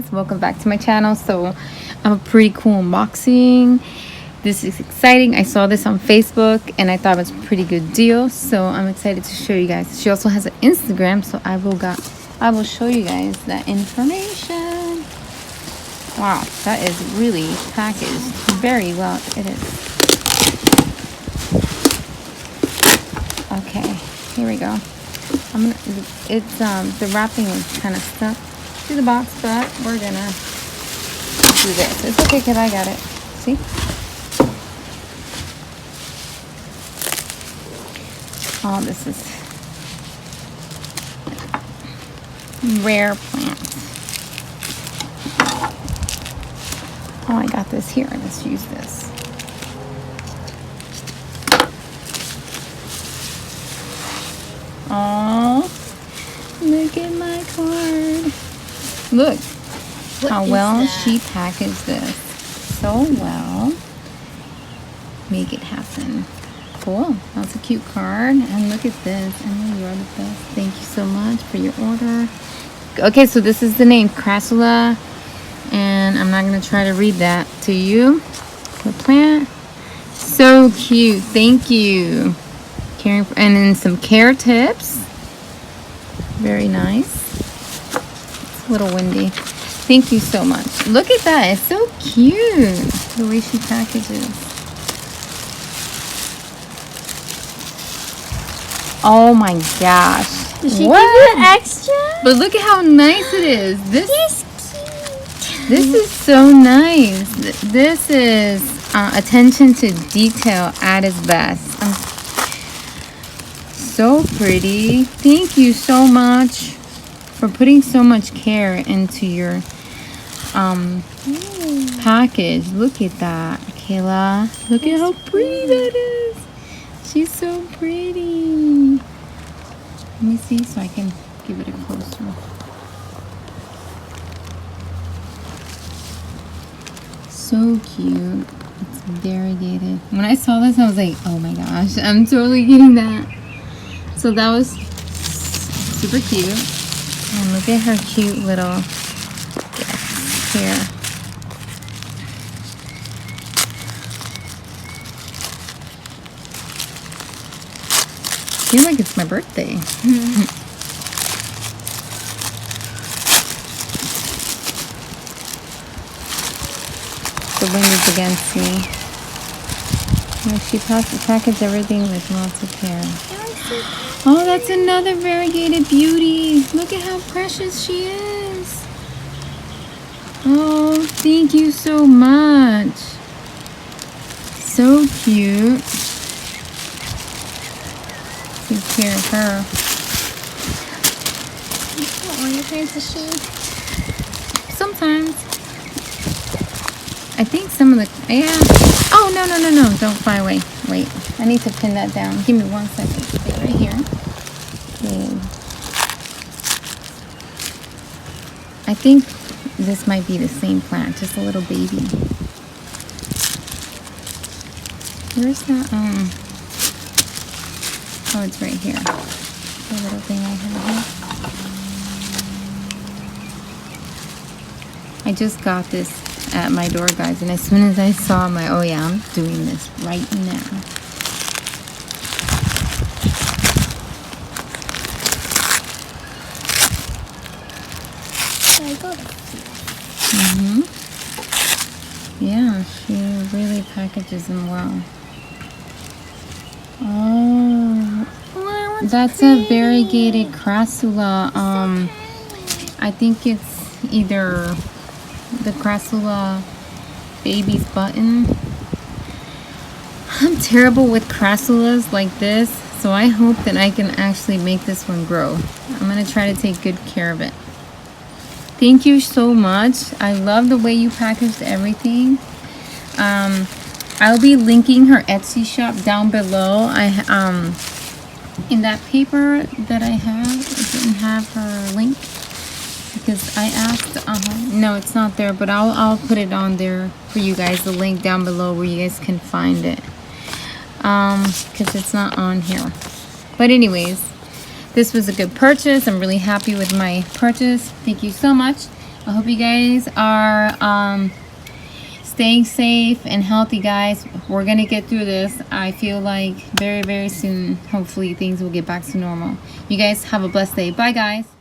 guys, welcome back to my channel. So I have a pretty cool unboxing. This is exciting. I saw this on Facebook and I thought it was a pretty good deal, so I'm excited to show you guys. She also has an Instagram, so I will show you guys that information. Wow, that is really packaged very well. It is. Okay, here we go. The wrapping is kind of stuck to the box, but we're gonna do this. It's okay because I got it. See? Oh, this is rare plant. Oh, I got this here. Let's use this. Oh, look at my card. Look how well she packaged this. So well. Make it happen. Cool. That's a cute card. And look at this. Emily, you're the best. Thank you so much for your order. Okay, so this is the name, Crassula. And I'm not going to try to read that to you. The plant. So cute. Thank you. And then some care tips. Very nice. It's a little windy. Thank you so much. Look at that. It's so cute. The way she packages. Oh my gosh. Did she give you extra? But look at how nice it is. This cute. This is so nice. This is attention to detail at its best. So pretty. Thank you so much for putting so much care into your package. Look at that, Kayla. Look at how pretty that is. She's so pretty. Let me see so I can give it a closer. So cute. It's variegated. When I saw this, I was like, oh my gosh, I'm totally getting that. So that was super cute. And look at her cute little gift here. I feel like it's my birthday. The wind is against me. She packaged everything with lots of care. Oh, that's another variegated beauty. Look at how precious she is. Oh, thank you so much. So cute. Take care of her. All your friends a shade? Sometimes. I think some of the, yeah. Oh, no. Don't fly away. Wait, I need to pin that down. Give me 1 second. Stay right here. Okay. I think this might be the same plant, just a little baby. Where's that? Oh, it's right here. The little thing I have here. I just got this at my door, guys, and as soon as I saw, I'm like, oh yeah, I'm doing this right now. Yeah, she really packages them well. Oh, that's a variegated Crassula. I think it's either the Crassula baby's button. I'm terrible with Crassulas like this, so I hope that I can actually make this one grow. I'm gonna try to take good care of it. Thank you so much. I love the way you packaged everything. I'll be linking her Etsy shop down below. In that paper that I have, it didn't have her link because I asked. No, it's not there, but I'll put it on there for you guys. The link down below where you guys can find it. Because it's not on here. But anyways, this was a good purchase. I'm really happy with my purchase. Thank you so much. I hope you guys are staying safe and healthy, guys. We're gonna get through this. I feel like very, very soon, hopefully things will get back to normal. You guys have a blessed day. Bye, guys.